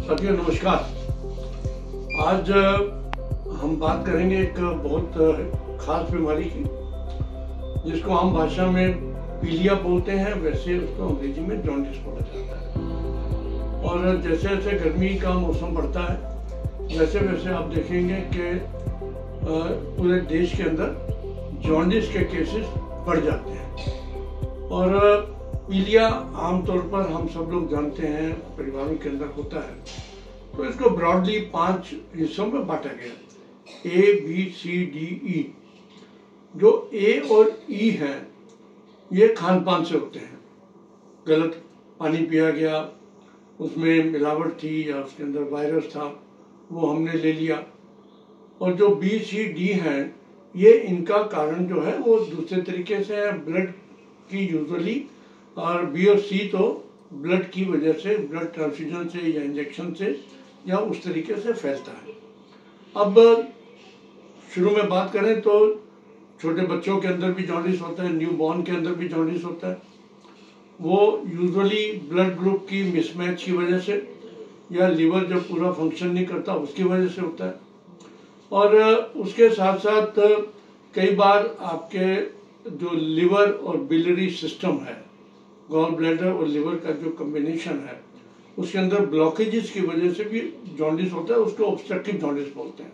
साथियों नमस्कार। आज हम बात करेंगे एक बहुत खास बीमारी की, जिसको आम भाषा में पीलिया बोलते हैं, वैसे उसको अंग्रेजी में जॉन्डिस बोला जाता है। और जैसे जैसे गर्मी का मौसम बढ़ता है, वैसे वैसे आप देखेंगे कि पूरे देश के अंदर जॉन्डिस के केसेस बढ़ जाते हैं। और पीलिया आमतौर पर हम सब लोग जानते हैं परिवारों के अंदर होता है। तो इसको ब्रॉडली 5 हिस्सों में बांटा गया, A, B, C, D, E। जो A और E हैं ये खान पान से होते हैं। गलत पानी पिया गया, उसमें मिलावट थी या उसके अंदर वायरस था, वो हमने ले लिया। और जो B, C, D हैं ये इनका कारण जो है वो दूसरे तरीके से है, ब्लड की यूजुअली। और B और C तो ब्लड की वजह से, ब्लड ट्रांसफ्यूजन से या इंजेक्शन से या उस तरीके से फैलता है। अब शुरू में बात करें तो छोटे बच्चों के अंदर भी जॉन्डिस होता है, न्यू बॉर्न के अंदर भी जॉन्डिस होता है। वो यूजुअली ब्लड ग्रुप की मिसमैच की वजह से या लीवर जब पूरा फंक्शन नहीं करता उसकी वजह से होता है। और उसके साथ साथ कई बार आपके जो लिवर और बिलियरी सिस्टम है, गॉल ब्लैडर और लिवर का जो कॉम्बिनेशन है, उसके अंदर ब्लॉकेजेस की वजह से भी जॉन्डिस होता है। उसको ऑब्स्ट्रक्टिव जॉन्डिस बोलते हैं।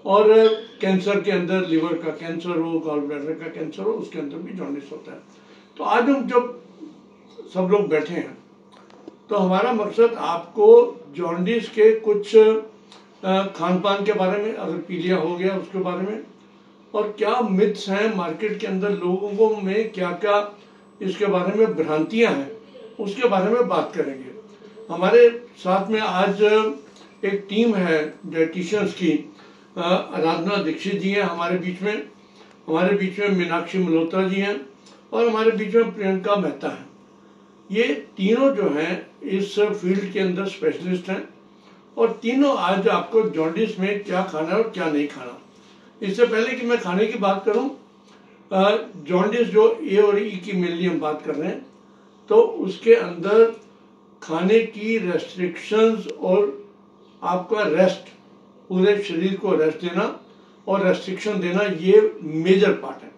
और कैंसर के अंदर, लिवर का कैंसर हो, गॉल ब्लैडर का कैंसर हो, उसके अंदर भी जॉन्डिस होता है। तो आज हम जब सब लोग बैठे हैं तो हमारा मकसद आपको जॉन्डिस के कुछ खान पान के बारे में, अगर पीलिया हो गया उसके बारे में, और क्या मिथ्स हैं मार्केट के अंदर, लोगों में क्या क्या इसके बारे में भ्रांतियां हैं, उसके बारे में बात करेंगे। हमारे साथ में आज एक टीम है डाइटिशियंस की। आराधना दीक्षित जी हैं हमारे बीच में मीनाक्षी मल्होत्रा जी हैं, और हमारे बीच में प्रियंका मेहता हैं। ये तीनों जो हैं इस फील्ड के अंदर स्पेशलिस्ट हैं, और तीनों आज आपको जॉन्डिस में क्या खाना और क्या नहीं खाना। इससे पहले कि मैं खाने की बात करूं, जॉन्डिस जो A और E की मेनली हम बात कर रहे हैं, तो उसके अंदर खाने की रेस्ट्रिक्शंस और आपका रेस्ट, पूरे शरीर को रेस्ट देना और रेस्ट्रिक्शन देना, ये मेजर पार्ट है।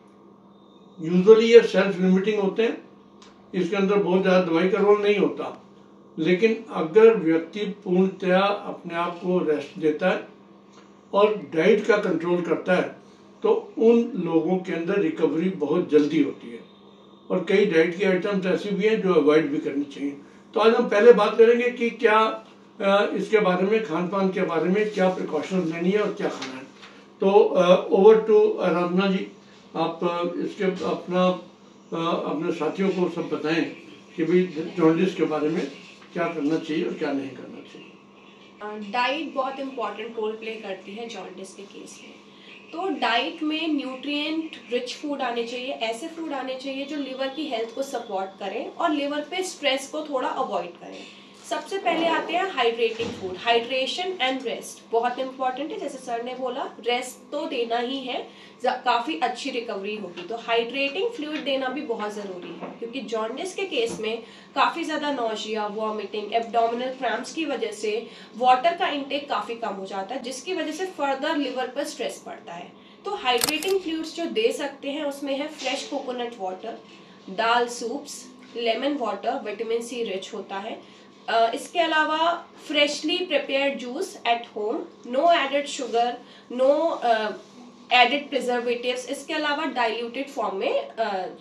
यूजुअली ये सेल्फ लिमिटिंग होते हैं, इसके अंदर बहुत ज़्यादा दवाई का रोल नहीं होता। लेकिन अगर व्यक्ति पूर्णतया अपने आप को रेस्ट देता है और डाइट का कंट्रोल करता है तो उन लोगों के अंदर रिकवरी बहुत जल्दी होती है। और कई डाइट की आइटम्स ऐसी भी हैं जो अवॉइड भी करनी चाहिए। तो आज हम पहले बात करेंगे कि क्या इसके बारे में, खान पान के बारे में क्या प्रिकॉशन लेनी है और क्या खाना है। तो ओवर टू आराधना जी, आप इसके अपने साथियों को सब बताएं कि भाई जॉन्डिस के बारे में क्या करना चाहिए और क्या नहीं करना चाहिए। डाइट बहुत इंपॉर्टेंट रोल प्ले करती है जॉन्डिस के केस में। तो डाइट में न्यूट्रिएंट रिच फूड आने चाहिए, ऐसे फूड आने चाहिए जो लिवर की हेल्थ को सपोर्ट करें और लिवर पे स्ट्रेस को थोड़ा अवॉइड करें। सबसे पहले आते हैं hydrating food. Hydration and rest बहुत इंपॉर्टेंट है। जैसे सर ने बोला, रेस्ट तो देना ही है, काफी अच्छी रिकवरी होगी। तो हाइड्रेटिंग फ्लूइड देना भी बहुत जरूरी है, क्योंकि जॉन्डिस के केस में काफी ज्यादा नौजिया, वॉमिटिंग, एब्डोमिनल क्रैम्प्स की वजह से वाटर का इंटेक काफी कम हो जाता है, जिसकी वजह से फर्दर लिवर पर स्ट्रेस पड़ता है। तो हाइड्रेटिंग फ्लूइड्स जो दे सकते हैं उसमें है फ्रेश कोकोनट वाटर, दाल soups, lemon water vitamin C rich होता है। इसके अलावा freshly prepared juice at home, no added sugar, no added preservatives. इसके अलावा डाइल्यूटेड फॉर्म में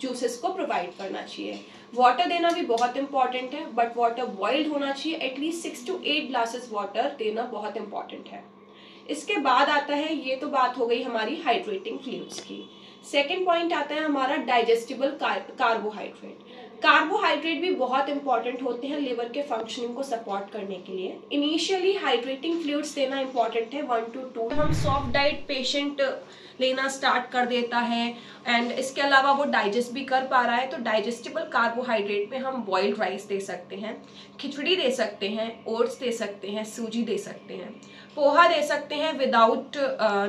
जूसेस को प्रोवाइड करना चाहिए। वाटर देना भी बहुत इंपॉर्टेंट है, बट वाटर बॉइल्ड होना चाहिए। एटलीस्ट 6 to 8 ग्लासेस वाटर देना बहुत इंपॉर्टेंट है। इसके बाद आता है, ये तो बात हो गई हमारी हाइड्रेटिंग फ्लूइड्स की। सेकेंड पॉइंट आता है हमारा डाइजेस्टिबल कार्बोहाइड्रेट। कार्बोहाइड्रेट भी बहुत इंपॉर्टेंट होते हैं लिवर के फंक्शनिंग को सपोर्ट करने के लिए। इनिशियली हाइड्रेटिंग फ्लूइड्स देना इंपॉर्टेंट है 1 to 2। हम सॉफ्ट डाइट पेशेंट लेना स्टार्ट कर देता है एंड इसके अलावा वो डाइजेस्ट भी कर पा रहा है, तो डाइजेस्टिबल कार्बोहाइड्रेट में हम बॉइल्ड राइस दे सकते हैं, खिचड़ी दे सकते हैं, ओट्स दे सकते हैं, सूजी दे सकते हैं, पोहा दे सकते हैं विदाउट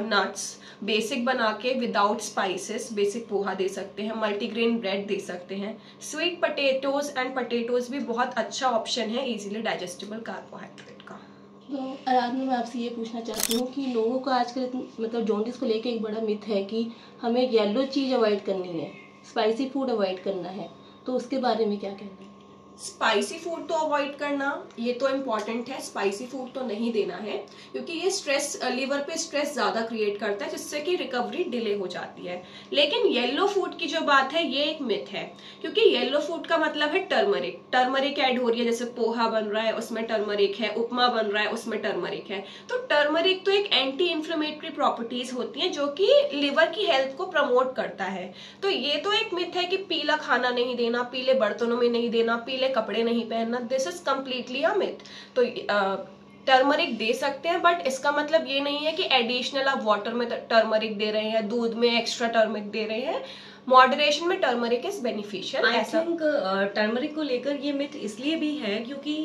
नट्स, बेसिक बना के विदाउट स्पाइसेस बेसिक पोहा दे सकते हैं, मल्टीग्रेन ब्रेड दे सकते हैं। स्वीट पोटैटोज एंड पोटैटोज भी बहुत अच्छा ऑप्शन है इजीली डाइजेस्टेबल कार्बोहाइड्रेट का। तो आराधना, मैं आपसे ये पूछना चाहती हूँ कि लोगों को आजकल मतलब जॉन्डिस को लेके एक बड़ा मिथ है कि हमें येलो चीज़ अवॉइड करनी है, स्पाइसी फूड अवॉइड करना है, तो उसके बारे में क्या कहना है? स्पाइसी फूड तो अवॉइड करना ये तो इम्पॉर्टेंट है, स्पाइसी फूड तो नहीं देना है क्योंकि ये स्ट्रेस, लिवर पे स्ट्रेस ज़्यादा क्रिएट करता है जिससे कि रिकवरी डिले हो जाती है। लेकिन येलो फूड की जो बात है ये एक मिथ है, क्योंकि येलो फूड का मतलब है टर्मरिक। टर्मरिक ऐड हो रही है, जैसे पोहा बन रहा है उसमें टर्मरिक है, उपमा बन रहा है उसमें टर्मरिक है। तो टर्मरिक तो एक एंटी इन्फ्लेमेटरी प्रॉपर्टीज होती हैं जो कि लिवर की हेल्थ को प्रमोट करता है। तो ये तो एक मिथ है कि पीला खाना नहीं देना, पीले बर्तनों में नहीं देना, पीले कपड़े नहीं पहनना, this is completely a myth. तो टर्मरिक दे सकते हैं, बट इसका मतलब ये नहीं है कि एडिशनल आप वाटर में टर्मरिक दे रहे हैं, दूध में एक्स्ट्रा टर्मरिक दे रहे हैं। मॉडरेशन में turmeric is beneficial. I think turmeric को लेकर ये मिथ इसलिए भी है क्योंकि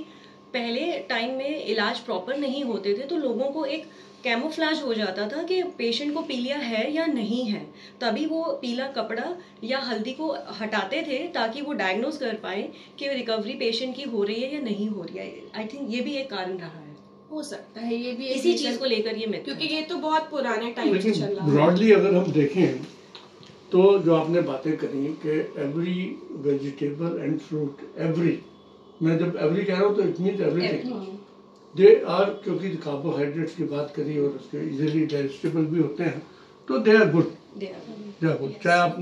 पहले टाइम में इलाज प्रॉपर नहीं होते थे, तो लोगों को एक कैमोफ्लाज हो जाता था कि पेशेंट को पीलिया है या नहीं है, तभी वो पीला कपड़ा या हल्दी को हटाते थे ताकि वो डायग्नोज कर पाए कि रिकवरी पेशेंट की हो रही है या नहीं हो रही है। आई थिंक ये भी एक कारण रहा है, हो सकता है ये भी इसी चीज को लेकर ये मिथ, क्योंकि ये तो बहुत पुराने टाइम से चल रहा है। ब्रॉडली अगर हम देखें तो जो आपने बातें करी कि every vegetable and fruit, every, मैं जब एवरी कह रहा हूँ तो it means everything, they are, क्योंकि कार्बोहाइड्रेट्स की बात करी और उसके इजीली डाइजेस्टेबल भी होते हैं, तो they are good, they are good. चाहे आप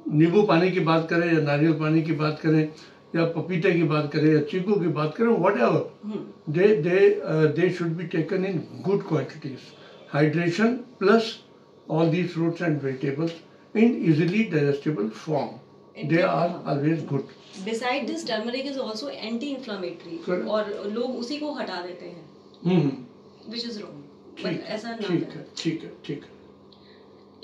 नींबू पानी की बात करें या नारियल पानी की बात करें या पपीते की बात करें या चीकू की बात करें, what ever, they should be taken in good quantities. Hydration plus all these fruits and vegetables in easily digestible form, they are always good. Beside this, turmeric is also anti-inflammatory, और लोग उसी को हटा देते हैं, which is wrong, but ऐसा ना है। ठीक है।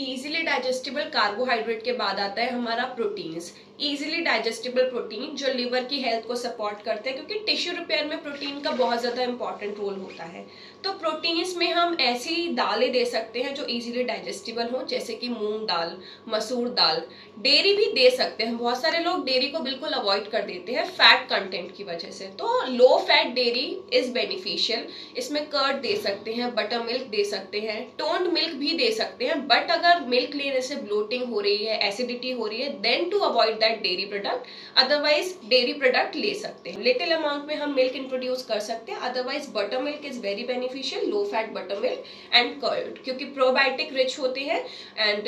इजीली डाइजेस्टिबल कार्बोहाइड्रेट के बाद आता है हमारा प्रोटीन्स। इजीली डाइजेस्टिबल प्रोटीन जो लिवर की हेल्थ को सपोर्ट करते हैं, क्योंकि टिश्यू रिपेयर में प्रोटीन का बहुत ज्यादा इंपॉर्टेंट रोल होता है। तो प्रोटीन्स में हम ऐसी दालें दे सकते हैं जो इजीली डाइजेस्टिबल हो, जैसे कि मूंग दाल, मसूर दाल। डेयरी भी दे सकते हैं, बहुत सारे लोग डेयरी को बिल्कुल अवॉइड कर देते हैं फैट कंटेंट की वजह से। तो low fat dairy is beneficial. इसमें कर्ड दे सकते हैं, बटर मिल्क दे सकते हैं, टोन्ड मिल्क भी दे सकते हैं। बट अगर मिल्क लेने से ब्लोटिंग हो रही है, एसिडिटी हो रही है, then to avoid that dairy product. Otherwise dairy product ले सकते हैं, लिटिल अमाउंट में हम मिल्क इंट्रोड्यूस कर सकते हैं। Otherwise butter milk is very beneficial, low fat butter milk and curd, क्योंकि प्रोबायोटिक रिच होते हैं एंड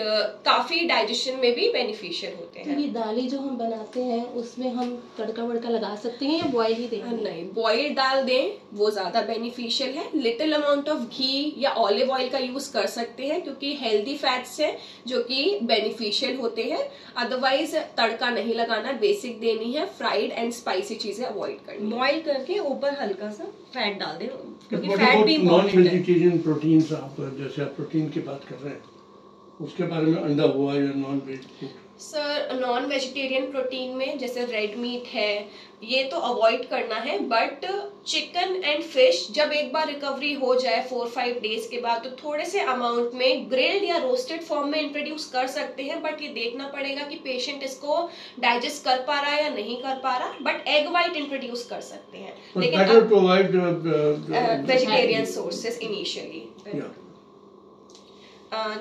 काफी डाइजेशन में भी बेनिफिशियल होते हैं। तो ये दालें जो हम बनाते हैं उसमें हम तड़का वड़का लगा सकते हैं या बॉयल ही दें? नहीं, बॉइल्ड दाल दें, वो ज्यादा बेनिफिशियल है। लिटिल अमाउंट ऑफ घी या ऑलिव ऑयल का यूज कर सकते हैं, क्योंकि हेल्दी फैट्स है जो कि बेनिफिशियल होते हैं। अदरवाइज तड़का नहीं लगाना, बेसिक देनी है, फ्राइड एंड स्पाइसी चीजें अवॉइड करनी। बॉइल करके ऊपर हल्का सा फैट डाल दें, क्योंकि What फैट about भी इम्पोर्टेंट है। non-vegetarian proteins, आप जैसे आप प्रोटीन की बात कर रहे हैं, उसके बारे में अंडा हुआ या non veg food? Sir, non vegetarian protein में जैसे रेड मीट है, ये तो अवॉइड करना है। बट चिकन एंड फिश जब एक बार रिकवरी हो जाए 4-5 डेज के बाद, तो थोड़े से अमाउंट में ग्रिल्ड या रोस्टेड फॉर्म में इंट्रोड्यूस कर सकते हैं। बट ये देखना पड़ेगा कि पेशेंट इसको डाइजेस्ट कर पा रहा है या नहीं कर पा रहा। बट एग वाइट इंट्रोड्यूस कर सकते हैं, लेकिन vegetarian sources initially.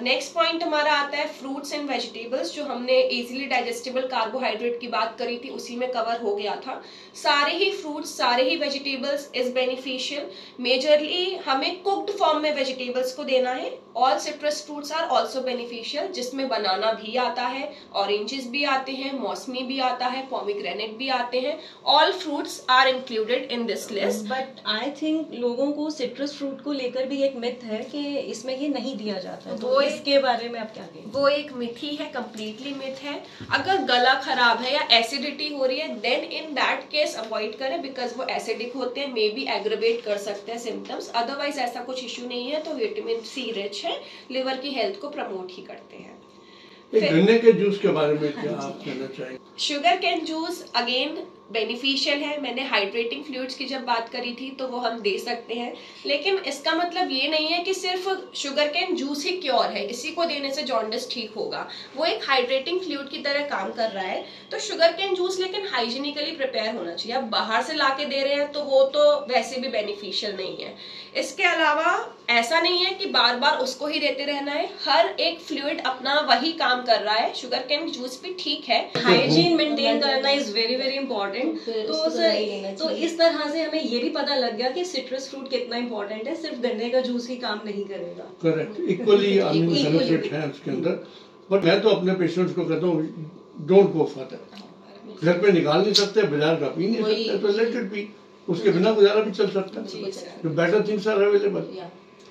Next point हमारा आता है फ्रूट्स एंड वेजिटेबल्स। जो हमने इजीली डाइजेस्टेबल कार्बोहाइड्रेट की बात करी थी उसी में कवर हो गया था। सारे ही फ्रूट्स, सारे ही वेजिटेबल्स इज बेनिफिशियल। मेजरली हमें कुक्ड फॉर्म में वेजिटेबल्स को देना है। All citrus fruits are also beneficial, जिसमें बनाना भी आता है, ऑरेंजेस भी आते हैं, मौसमी भी आता है, पोमीग्रेनेट भी आते हैं। All fruits are included in this list. But I think लोगों को सिट्रस फ्रूट को लेकर भी एक मिथ है कि इसमें ये नहीं दिया जाता है, तो इसके बारे में आप क्या कहेंगे? वो एक मिथ ही है, कंप्लीटली मिथ है। अगर गला खराब है या एसिडिटी हो रही है, then in that case avoid करें, बिकॉज वो एसिडिक होते हैं, मे बी एग्रेवेट कर सकते हैं सिम्टम्स। अदरवाइज ऐसा कुछ इश्यू नहीं है। तो विटामिन सी रिच है, लिवर की हेल्थ को प्रमोट ही करते हैं। गन्ने के जूस के बारे में क्या आप कहना चाहेंगे? Sugar cane juice again beneficial है। मैंने हाइड्रेटिंग फ्लूइड्स की जब बात करी थी तो वो हम दे सकते हैं, लेकिन इसका मतलब ये नहीं है कि सिर्फ शुगर कैन जूस ही क्योर है, इसी को देने से जॉन्डिस ठीक होगा। वो एक हाइड्रेटिंग फ्लूइड की तरह काम कर रहा है। तो शुगर कैन जूस लेकिन हाइजीनिकली प्रिपेयर होना चाहिए। अब बाहर से लाके दे रहे हैं तो वो तो वैसे भी बेनिफिशियल नहीं है। इसके अलावा ऐसा नहीं है कि बार बार उसको ही देते रहना है, हर एक फ्लूइड अपना वही काम कर रहा है। शुगर कैन जूस भी ठीक है। हाइजीन मेंटेन करना इज वेरी वेरी इंपॉर्टेंट। तो सर, तो इस तरह से हमें ये भी पता लग गया कि सिट्रस फ्रूट कितना इंपॉर्टेंट है, सिर्फ गन्ने का जूस ही काम नहीं करेगा। करेक्ट, इक्वली बेनिफिट है उसके अंदर। बट मैं तो अपने पेशेंट्स को कहता हूँ डोंट गो फर्दर। घर पे निकाल नहीं सकते, बाजार का पी नहीं सकते, तो लेट इट बी, उसके बिना गुजारा भी चल सकता है। Better things are available.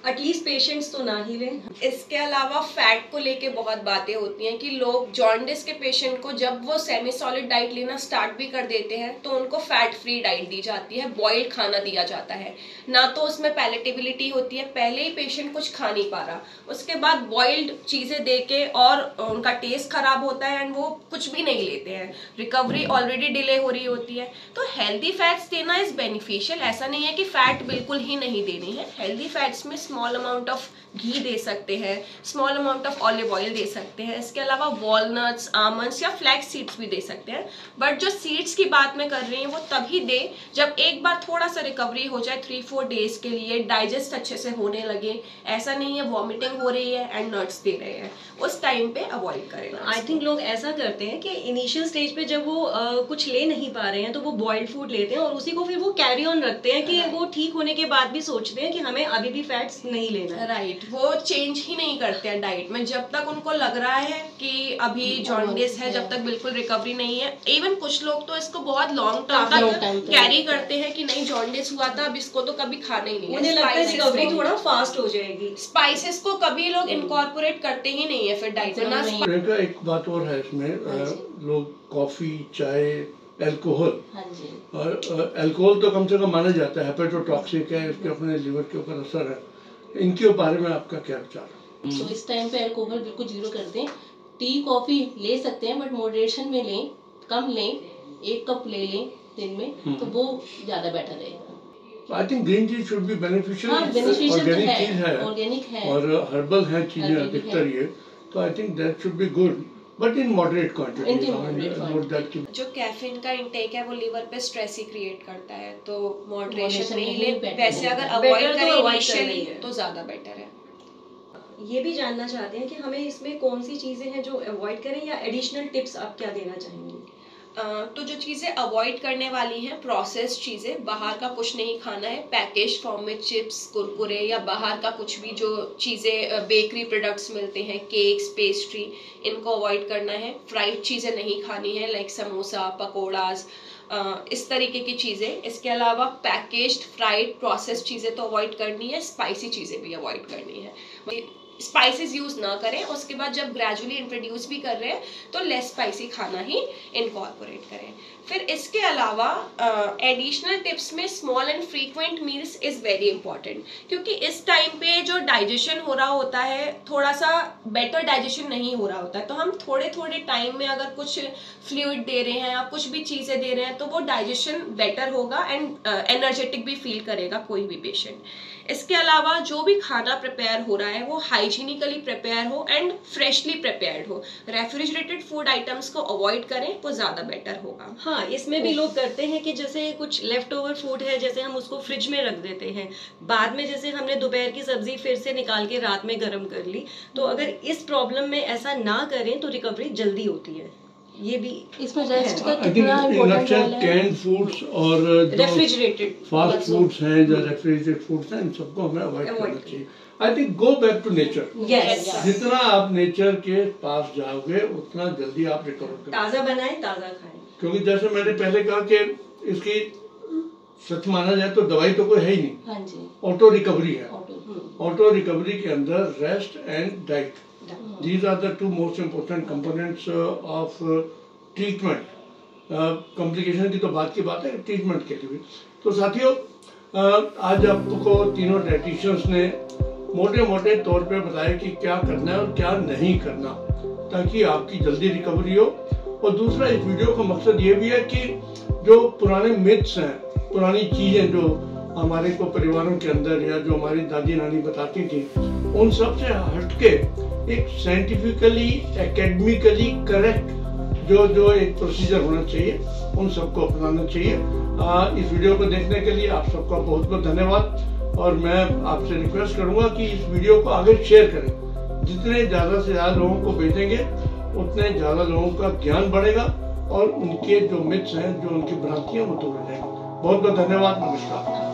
At least patients तो ना ही लें। इसके अलावा फैट को लेके बहुत बातें होती हैं कि लोग जॉन्डिस के पेशेंट को जब वो सेमी सॉलिड डाइट लेना स्टार्ट भी कर देते हैं तो उनको फैट फ्री डाइट दी जाती है, बॉइल्ड खाना दिया जाता है। ना तो उसमें पैलेटेबिलिटी होती है, पहले ही पेशेंट कुछ खा नहीं पा रहा, उसके बाद बॉइल्ड चीजें दे के और उनका टेस्ट खराब होता है एंड वो कुछ भी नहीं लेते हैं, रिकवरी ऑलरेडी डिले हो रही होती है। तो हेल्दी फैट्स देना इज बेनिफिशियल। ऐसा नहीं है कि फैट बिल्कुल ही नहीं देनी है। हेल्दी फैट्स में स्मॉल अमाउंट ऑफ घी दे सकते हैं, small amount of olive oil दे सकते हैं। इसके अलावा वॉलनट्स, आमंड्स या फ्लैक्स सीड्स भी दे सकते हैं। बट जो सीड्स की बात मैं कर रही हूँ वो तभी दे जब एक बार थोड़ा सा रिकवरी हो जाए, 3-4 डेज के लिए डाइजेस्ट अच्छे से होने लगे। ऐसा नहीं है वॉमिटिंग हो रही है एंड नट्स दे रहे हैं, उस टाइम पे अवॉइड करें। आई थिंक लोग ऐसा करते हैं कि इनिशियल स्टेज पे जब वो कुछ ले नहीं पा रहे हैं तो वो बॉइल्ड फूड लेते हैं और उसी को फिर वो कैरी ऑन रखते हैं कि वो ठीक होने के बाद भी सोचते हैं कि हमें अभी भी फैट्स नहीं लेना है। राइट, वो चेंज ही नहीं करते हैं डाइट में जब तक उनको लग रहा है कि अभी जॉन्डिस है, जब तक बिल्कुल रिकवरी नहीं है। इवन कुछ लोग तो इसको बहुत लॉन्ग टर्म तक कैरी करते हैं कि नहीं जॉन्डिस हुआ था, अब इसको तो कभी खाना ही नहीं है। मुझे लगता है रिकवरी थोड़ा फास्ट हो जाएगी। स्पाइसेस को कभी लोग इनकॉर्पोरेट करते ही नहीं है फिर डाइट में। ना एक बात और है इसमें, लोग कॉफी, चाय, अल्कोहल, और अल्कोहल तो कम से कम माना जाता है हेपेटोटॉक्सिक है, इसके अपने लिवर के ऊपर असर है। इनके बारे में आपका क्या विचार है? तो इस टाइम पे अल्कोहल बिल्कुल जीरो कर दें। टी कॉफी ले सकते हैं बट मॉडरेशन में लें, कम लें, 1 कप ले लें दिन में, तो वो ज्यादा बेटर रहेगा। I think green tea should be beneficial. Organic चीज है, ऑर्गेनिक है और हर्बल है चीजें अधिकतर ये, तो I think that should be good but in moderate quantity. जो कैफीन का इंटेक है वो लीवर पे स्ट्रेस ही क्रिएट करता है, तो मॉडरेशन में ही ले। वैसे अगर अवॉइड करें इनिशियली तो ज्यादा बेटर है। ये भी जानना चाहते हैं कि हमें इसमें कौन सी चीजें हैं जो अवॉइड करें या एडिशनल टिप्स आप क्या देना चाहेंगे? तो जो चीज़ें अवॉइड करने वाली हैं, प्रोसेस्ड चीज़ें, बाहर का कुछ नहीं खाना है। पैकेज फॉर्म में चिप्स, कुरकुरे या बाहर का कुछ भी जो चीज़ें बेकरी प्रोडक्ट्स मिलते हैं, केक्स, पेस्ट्री, इनको अवॉइड करना है। फ्राइड चीज़ें नहीं खानी है लाइक समोसा, पकौड़ाज, इस तरीके की चीज़ें। इसके अलावा पैकेज्ड, फ्राइड, प्रोसेस्ड चीज़ें तो अवॉइड करनी है। स्पाइसी चीज़ें भी अवॉइड करनी है। स्पाइसेस यूज ना करें। उसके बाद जब ग्रेजुअली इंट्रोड्यूस भी कर रहे हैं तो लेस स्पाइसी खाना ही इनकॉर्पोरेट करें। फिर इसके अलावा एडिशनल टिप्स में small and frequent meals is very important, क्योंकि इस टाइम पे जो डाइजेशन हो रहा होता है थोड़ा सा बेटर डाइजेशन नहीं हो रहा होता है, तो हम थोड़े थोड़े टाइम में अगर कुछ फ्लूइड दे रहे हैं या कुछ भी चीज़ें दे रहे हैं तो वो डाइजेशन बेटर होगा एंड एनर्जेटिक भी फील करेगा कोई भी पेशेंट। इसके अलावा जो भी खाना प्रिपेयर हो रहा है वो हाइजीनिकली प्रिपेयर हो एंड फ्रेशली प्रिपेयर्ड हो। रेफ्रिजरेटेड फूड आइटम्स को अवॉइड करें, वो ज़्यादा बेटर होगा। हाँ, इसमें भी लोग करते हैं कि जैसे कुछ लेफ्ट ओवर फूड है, जैसे हम उसको फ्रिज में रख देते हैं, बाद में जैसे हमने दोपहर की सब्जी फिर से निकाल के रात में गर्म कर ली। तो अगर इस प्रॉब्लम में ऐसा ना करें तो रिकवरी जल्दी होती है। ये भी इसमें रेस्ट का कितना इम्पोर्टेंट रोल है। कैन फूड्स और रेफ्रिजरेटेड फास्ट फूड्स हैं, जो रेफ्रिजरेटेड फूड्स हैं, इन सबको हमें अवॉइड करना चाहिए। I think go back to nature. Yes, जितना आप नेचर के पास जाओगे उतना जल्दी आप रिकवर करोगे। ताज़ा बनाएं, ताज़ा खाएं। क्योंकि जैसे मैंने पहले कहा कि इसकी सच माना जाए तो दवाई तो कोई है ही नहीं। हाँ जी, ऑटो रिकवरी है। ऑटो रिकवरी के अंदर rest and diet, these are the two most important components of treatment. Complication की तो बात की बात है, ट्रीटमेंट के लिए भी। तो साथियों, आज आपको तीनों डाइटिशियंस ने मोटे मोटे तौर पे बताया कि क्या करना है और क्या नहीं करना ताकि आपकी जल्दी रिकवरी हो। और दूसरा, इस वीडियो का मकसद ये भी है कि जो पुराने मिथ्स हैं, पुरानी चीजें जो हमारे को परिवारों के अंदर या जो हमारी दादी नानी बताती थी, उन सब से हटके एक साइंटिफिकली एकेडमिकली करेक्ट जो एक प्रोसीजर होना चाहिए, उन सबको अपनाना चाहिए। इस वीडियो को देखने के लिए आप सबका बहुत बहुत धन्यवाद। और मैं आपसे रिक्वेस्ट करूंगा कि इस वीडियो को आगे शेयर करें। जितने ज़्यादा से ज़्यादा लोगों को भेजेंगे उतने ज़्यादा लोगों का ज्ञान बढ़ेगा और उनके जो मिथ्स हैं, जो उनकी भ्रांतियां वो दूर हो जाएंगी। बहुत बहुत धन्यवाद। नमस्कार।